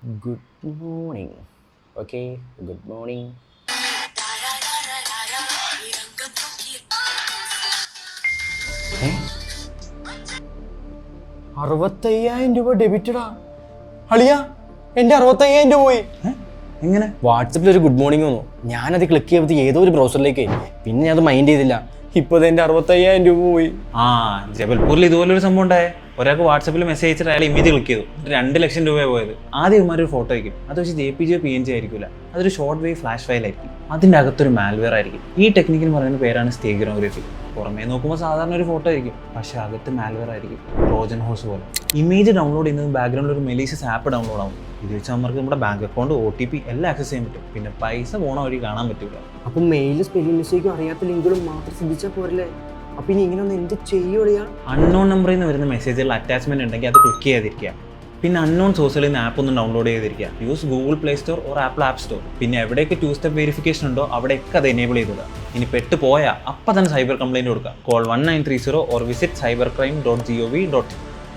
Good morning. Okay, good morning. ഏ 65,000 രൂപ ഡെബിറ്റഡാ. അളിയാ, എൻ്റെ 65,000 രൂപ പോയി. എങ്ങനെ? വാട്സപ്പിൽ ഒരു ഗുഡ് മോർണിംഗ് വന്നു. ഞാനത് ക്ലിക്ക് ചെയ്തത് ഏതോ ഒരു ബ്രൗസറിലേക്ക്. പിന്നെ ഞാൻ അത് മൈൻഡ് ചെയ്തില്ല. ഇപ്പോൾ എൻ്റെ 65,000 രൂപ പോയി. ജബൽപൂരിൽ ഇതുപോലൊരു സംഭവം ഉണ്ടായേ. ഒരാൾക്ക് വാട്സപ്പിൽ മെസ്സേജ് അയച്ചിട്ട് അയാൾ ഇമേജ് ക്ലിക്ക് ചെയ്തു. 2 ലക്ഷം രൂപയാണ് പോയത്. ആദ്യം ഇവന്മാരൊരു ഫോട്ടോ ആയിരിക്കും, അത് വെച്ച് JPG PNG ആയിരിക്കില്ല, അതൊരു ഷോർട്ട് വേവ് ഫ്ലാഷ് ഫയൽ ആയിരിക്കും. അതിൻ്റെ അകത്തൊരു മാൽവെയർ ആയിരിക്കും. ഈ ടെക്നിക്കിന് പറയുന്ന പേരാണ് സ്റ്റേഗനോഗ്രഫി. പുറമേ നോക്കുമ്പോൾ സാധാരണ ഒരു ഫോട്ടോ ആയിരിക്കും, പക്ഷേ അകത്ത് മാൽവെയർ ആയിരിക്കും, ട്രോജൻ ഹോഴ്സ് പോലെ. ഇമേജ് ഡൗൺലോഡ് ചെയ്യുന്നത് ബാക്ക്ഗ്രൗണ്ടിൽ ഒരു മെലീഷ്യസ് ആപ്പ് ഡൗൺലോഡ് ആവും. ഇത് വെച്ച് നമുക്ക് നമ്മുടെ ബാങ്ക് അക്കൗണ്ട്, OTP എല്ലാം ആക്സസ് ചെയ്യാൻ പറ്റും. പിന്നെ പൈസ പോണ വഴി കാണാൻ പറ്റില്ല. അപ്പം മെയിലും സ്പെല്ലിംഗ് മിസ്റ്റേക്കും അറിയാത്ത ലിങ്കുകളും മാത്രം ശ്രദ്ധിച്ചാൽ പോരല്ലേ? അപ്പം ഇനി ഇങ്ങനെ ഒന്ന് എന്ത് ചെയ്യുകയാ? അൺനോൺ നമ്പറിൽ നിന്ന് വരുന്ന മെസ്സേജുകൾ അറ്റാച്ച്മെന്റ് ഉണ്ടെങ്കിൽ അത് ക്ലിക്ക് ചെയ്യാതിരിക്കുക. പിന്നെ അൺനോൺ സോഴ്സുകളിൽ നിന്ന് ആപ്പ് ഒന്നും ഡൗൺലോഡ് ചെയ്തിരിക്കുക. Use Google play store or apple app store. പിന്നെ എവിടെയൊക്കെ 2 സ്റ്റെപ്പ് വെരിഫിക്കേഷൻ ഉണ്ടോ അവിടെയൊക്കെ അത് എനേബിൾ ചെയ്തിടുക. ഇനി പെട്ട് പോയാൽ അപ്പം തന്നെ സൈബർ കംപ്ലൈൻറ്റ് കൊടുക്കുക. Call 1930 or visit cybercrime.gov.in.